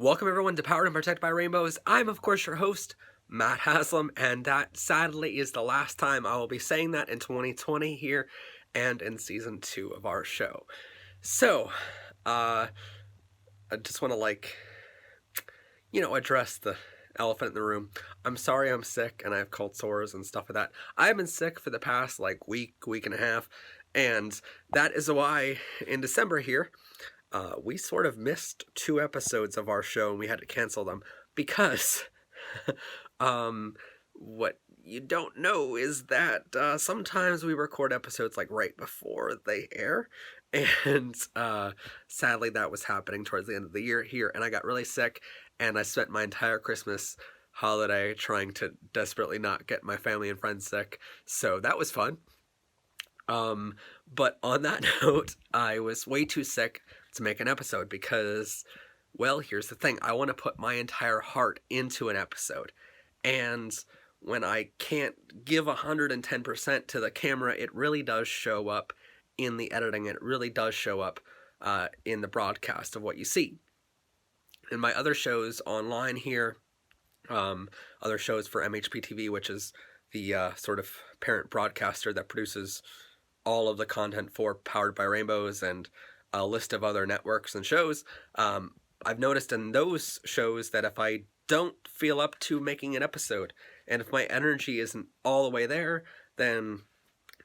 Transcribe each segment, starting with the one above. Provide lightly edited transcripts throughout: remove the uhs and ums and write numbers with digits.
Welcome everyone to Powered and Protected by Rainbows. I'm of course your host, Matt Haslam, and that sadly is the last time I will be saying that in 2020 here and in season 2 of our show. So, I just want to address the elephant in the room. I'm sorry I'm sick and I have cold sores and stuff like that. I've been sick for the past week and a half, and that is why in December here, we sort of missed 2 episodes of our show and we had to cancel them because what you don't know is that sometimes we record episodes right before they air, and sadly that was happening towards the end of the year here, and I got really sick and I spent my entire Christmas holiday trying to desperately not get my family and friends sick, so that was fun. But on that note, I was way too sick to make an episode because, well, here's the thing. I want to put my entire heart into an episode. And when I can't give 110% to the camera, it really does show up in the editing. It really does show up in the broadcast of what you see. In my other shows online here, other shows for MHP TV, which is the sort of parent broadcaster that produces all of the content for Powered by Rainbows and a list of other networks and shows, I've noticed in those shows that if I don't feel up to making an episode, and if my energy isn't all the way there, then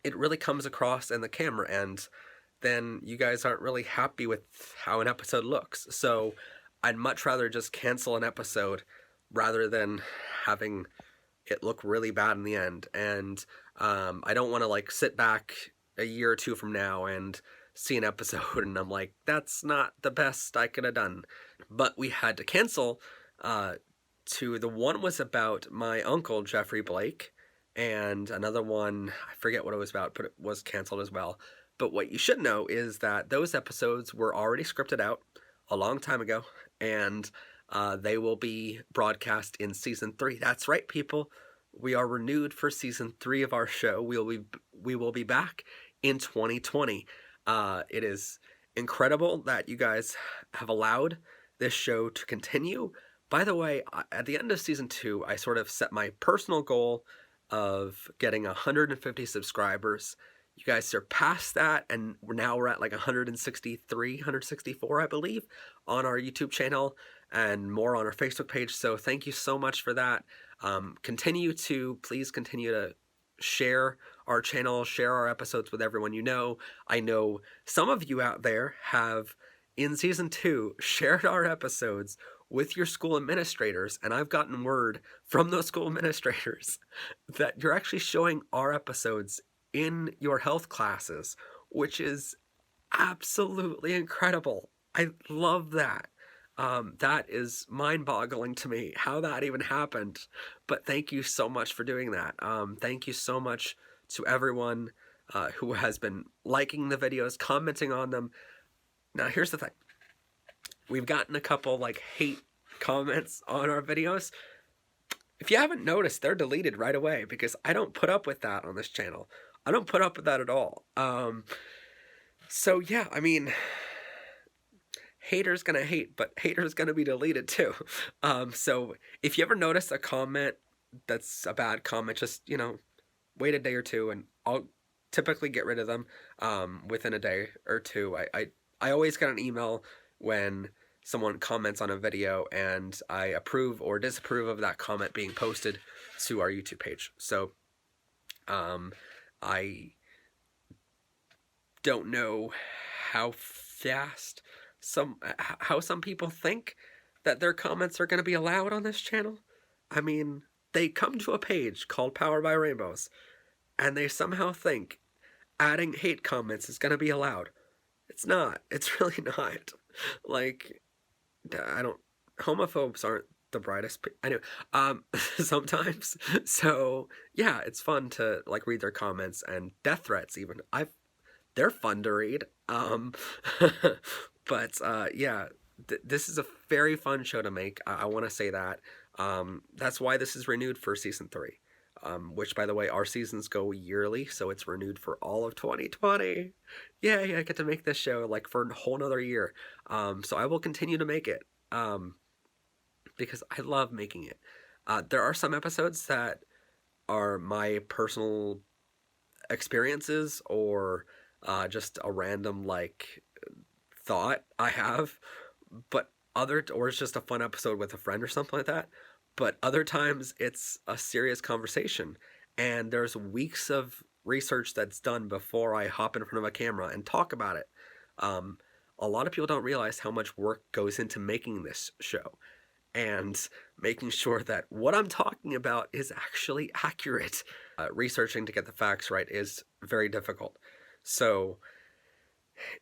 it really comes across in the camera, and then you guys aren't really happy with how an episode looks. So I'd much rather just cancel an episode rather than having it look really bad in the end. And I don't want to sit back a year or two from now and see an episode and I'm like, that's not the best I could have done. But we had to cancel. The one was about my uncle Jeffrey Blake, and another one, I forget what it was about, but it was canceled as well. But what you should know is that those episodes were already scripted out a long time ago, and they will be broadcast in season 3. That's right, people. We are renewed for season 3 of our show. We will be back in 2020. It is incredible that you guys have allowed this show to continue. By the way, at the end of season 2, I sort of set my personal goal of getting 150 subscribers. You guys surpassed that, and we're at 163, 164, I believe, on our YouTube channel and more on our Facebook page. So thank you so much for that. Please continue to share our channel, share our episodes with everyone you know. I know some of you out there have, in season 2, shared our episodes with your school administrators, and I've gotten word from those school administrators that you're actually showing our episodes in your health classes, which is absolutely incredible. I love that. That is mind-boggling to me, how that even happened. But thank you so much for doing that. Thank you so much to everyone who has been liking the videos, commenting on them. Now, here's the thing. We've gotten a couple hate comments on our videos. If you haven't noticed, they're deleted right away because I don't put up with that on this channel. I don't put up with that at all. So yeah, I mean, haters gonna hate, but haters gonna be deleted too. So if you ever notice a comment that's a bad comment, just, wait a day or two and I'll typically get rid of them within a day or two. I always get an email when someone comments on a video and I approve or disapprove of that comment being posted to our YouTube page. So I don't know how some people think that their comments are going to be allowed on this channel. I mean, they come to a page called Powered by Rainbows and they somehow think adding hate comments is going to be allowed. It's not. It's really not. Homophobes aren't the brightest. Anyway, sometimes. So yeah, it's fun to read their comments and death threats even. They're fun to read. But yeah, this is a very fun show to make. I want to say that. That's why this is renewed for season 3. Which, by the way, our seasons go yearly, so it's renewed for all of 2020. Yay, I get to make this show for a whole nother year. So I will continue to make it. because I love making it. There are some episodes that are my personal experiences or just a random like thought I have, but or it's just a fun episode with a friend or something like that. But other times it's a serious conversation, and there's weeks of research that's done before I hop in front of a camera and talk about it. Um, a lot of people don't realize how much work goes into making this show and making sure that what I'm talking about is actually accurate. Researching to get the facts right is very difficult. So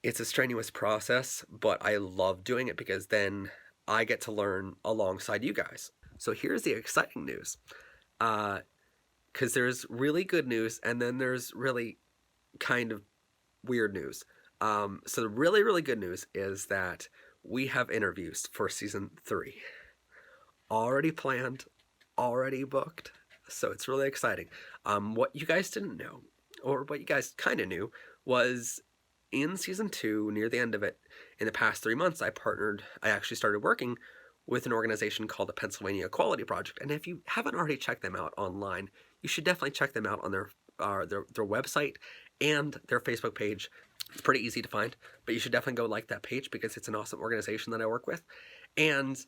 it's a strenuous process, but I love doing it because then I get to learn alongside you guys. So here's the exciting news. Because there's really good news and then there's really kind of weird news. So the really, really good news is that we have interviews for season 3. Already planned, already booked. So it's really exciting. What you guys didn't know, or what you guys kind of knew, was in season 2, near the end of it, in the past 3 months, I actually started working with an organization called the Pennsylvania Equality Project. And if you haven't already checked them out online, you should definitely check them out on their website and their Facebook page. It's pretty easy to find, but you should definitely go like that page because it's an awesome organization that I work with. And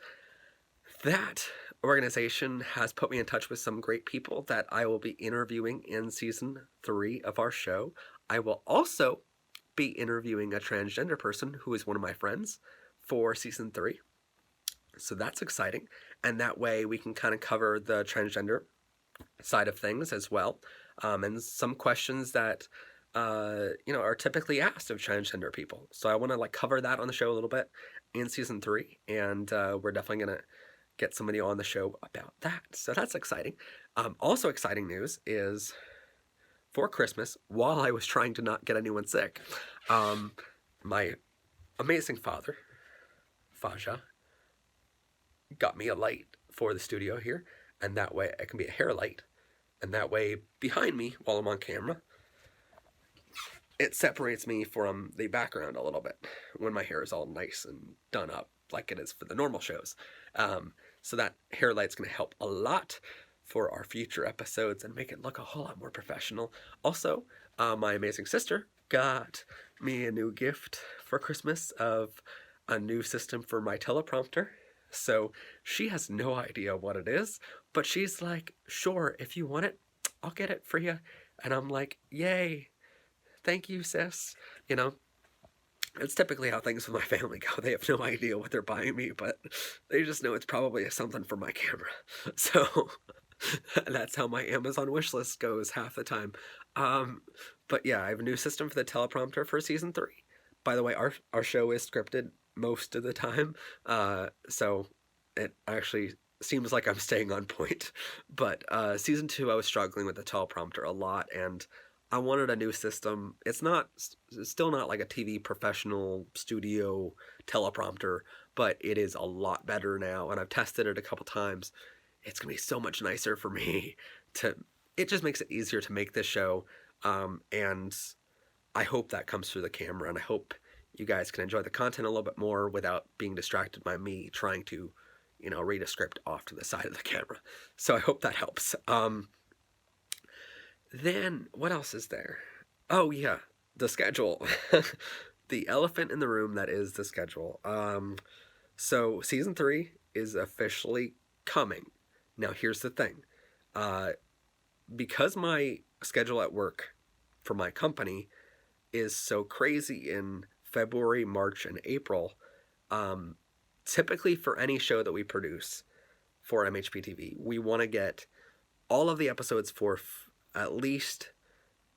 that organization has put me in touch with some great people that I will be interviewing in season 3 of our show. I will also be interviewing a transgender person who is one of my friends for season 3. So that's exciting. And that way we can kind of cover the transgender side of things as well. And some questions that, are typically asked of transgender people. So I want to cover that on the show a little bit in season 3. And we're definitely going to get somebody on the show about that. So that's exciting. Also exciting news is for Christmas, while I was trying to not get anyone sick, my amazing father, Faja, got me a light for the studio here, and that way it can be a hair light, and that way behind me while I'm on camera, it separates me from the background a little bit when my hair is all nice and done up like it is for the normal shows. So that hair light's going to help a lot for our future episodes and make it look a whole lot more professional. Also, my amazing sister got me a new gift for Christmas of a new system for my teleprompter. So she has no idea what it is, but she's like, sure, if you want it, I'll get it for you. And I'm like, yay, thank you, sis. It's typically how things with my family go. They have no idea what they're buying me, but they just know it's probably something for my camera. So that's how my Amazon wish list goes half the time. But yeah, I have a new system for the teleprompter for season 3. By the way, our show is scripted most of the time, so it actually seems like I'm staying on point. But season 2, I was struggling with the teleprompter a lot, and I wanted a new system. It's still not like a TV professional studio teleprompter, but it is a lot better now, and I've tested it a couple times. It's going to be so much nicer for me it just makes it easier to make this show, and I hope that comes through the camera, and I hope you guys can enjoy the content a little bit more without being distracted by me trying to, read a script off to the side of the camera. So I hope that helps. Then, what else is there? Oh, yeah, the schedule. The elephant in the room that is the schedule. So, season 3 is officially coming. Now, here's the thing. Because my schedule at work for my company is so crazy in February, March, and April, typically for any show that we produce for MHPTV, we want to get all of the episodes for at least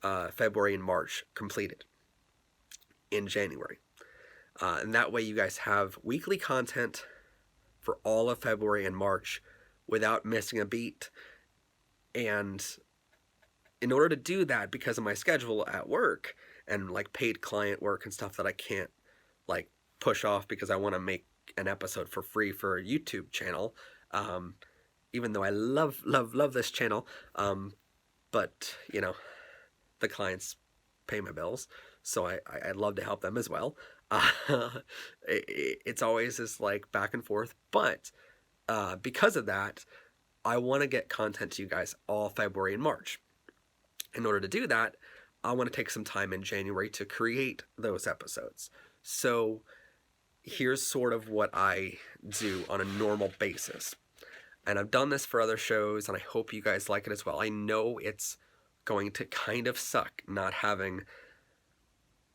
February and March completed in January. And that way you guys have weekly content for all of February and March without missing a beat. And in order to do that, because of my schedule at work and paid client work and stuff that I can't push off because I want to make an episode for free for a YouTube channel, even though I love this channel, but, the clients pay my bills, so I'd love to help them as well. It's always this back and forth, but because of that, I want to get content to you guys all February and March. In order to do that, I want to take some time in January to create those episodes. So here's sort of what I do on a normal basis. And I've done this for other shows, and I hope you guys like it as well. I know it's going to kind of suck not having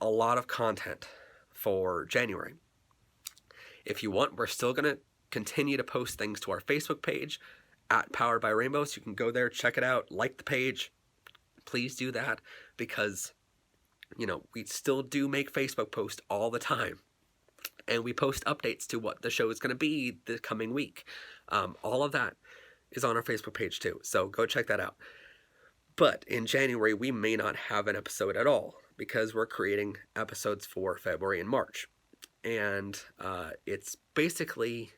a lot of content for January. If you want, we're still going to continue to post things to our Facebook page at Powered by Rainbows. You can go there, check it out, like the page. Please do that, because, you know, we still do make Facebook posts all the time. And we post updates to what the show is going to be the coming week. All of that is on our Facebook page too, so go check that out. But in January, we may not have an episode at all, because we're creating episodes for February and March. And it's basically,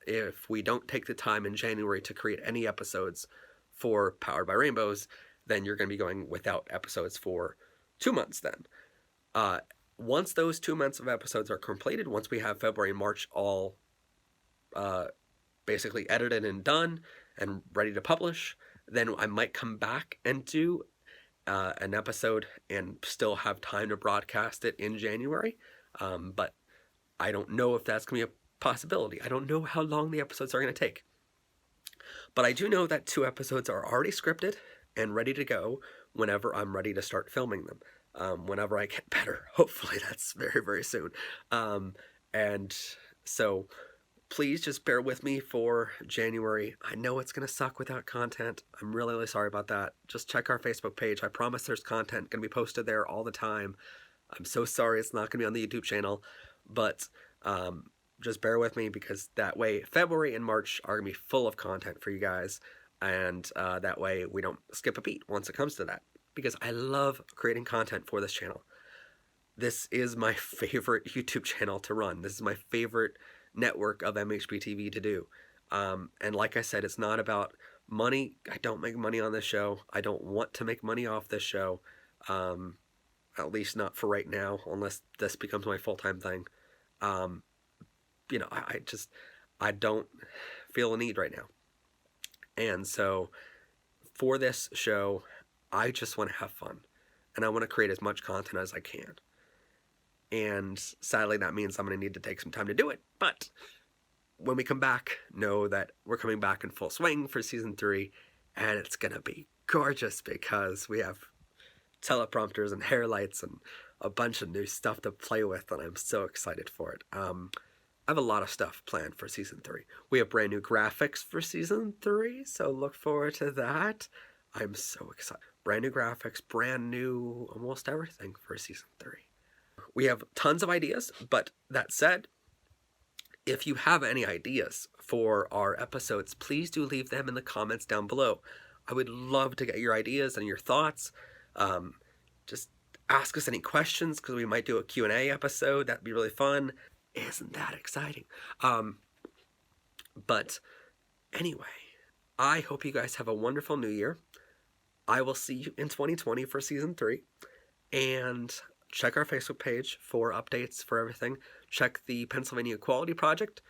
if we don't take the time in January to create any episodes for Powered by Rainbows, then you're going to be going without episodes for 2 months then. Once those 2 months of episodes are completed, once we have February and March all basically edited and done and ready to publish, then I might come back and do an episode and still have time to broadcast it in January. But I don't know if that's going to be a possibility. I don't know how long the episodes are going to take. But I do know that 2 episodes are already scripted and ready to go whenever I'm ready to start filming them. Whenever I get better. Hopefully that's very, very soon. And so please just bear with me for January. I know it's going to suck without content. I'm really, really sorry about that. Just check our Facebook page. I promise there's content going to be posted there all the time. I'm so sorry it's not going to be on the YouTube channel, but just bear with me, because that way February and March are going to be full of content for you guys, and that way we don't skip a beat once it comes to that, because I love creating content for this channel. This is my favorite YouTube channel to run. This is my favorite network of MHP TV to do. And like I said, it's not about money. I don't make money on this show. I don't want to make money off this show. At least not for right now, unless this becomes my full-time thing. You know, I don't feel a need right now. And so for this show, I just want to have fun, and I want to create as much content as I can. And sadly, that means I'm going to need to take some time to do it. But when we come back, know that we're coming back in full swing for season 3, and it's going to be gorgeous, because we have teleprompters and hair lights and a bunch of new stuff to play with, and I'm so excited for it. I have a lot of stuff planned for season 3. We have brand new graphics for season 3, so look forward to that. I'm so excited. Brand new graphics, brand new almost everything for season 3. We have tons of ideas, but that said, if you have any ideas for our episodes, please do leave them in the comments down below. I would love to get your ideas and your thoughts. Just ask us any questions, because we might do a Q&A episode. That'd be really fun. Isn't that exciting? But anyway, I hope you guys have a wonderful new year. I will see you in 2020 for season 3. And check our Facebook page for updates for everything. Check the Pennsylvania Equality Project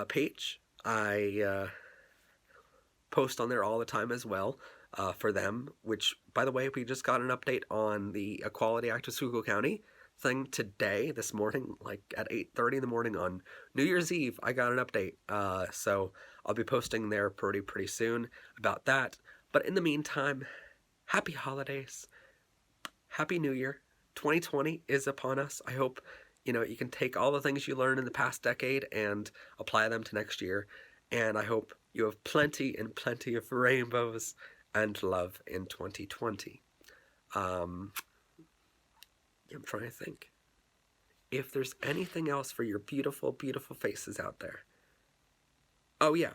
page. I post on there all the time as well for them, which, by the way, we just got an update on the Equality Act of Schuylkill County thing today, this morning, like at 8:30 in the morning on New Year's Eve. I got an update, so I'll be posting there pretty soon about that. But in the meantime, happy holidays, happy New Year. 2020 is upon us. I hope, you know, you can take all the things you learned in the past decade and apply them to next year. And I hope you have plenty and plenty of rainbows and love in 2020. I'm trying to think if there's anything else for your beautiful, beautiful faces out there. Oh yeah,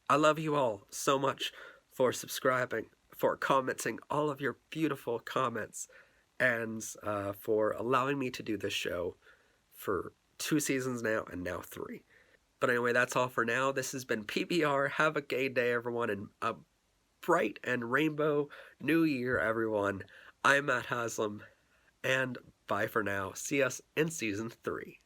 I love you all so much for subscribing, for commenting all of your beautiful comments, and for allowing me to do this show for 2 seasons now, and now 3. But anyway, that's all for now. This has been PBR. Have a gay day, everyone, and a bright and rainbow new year, everyone. I'm Matt Haslam, and bye for now. See us in season 3.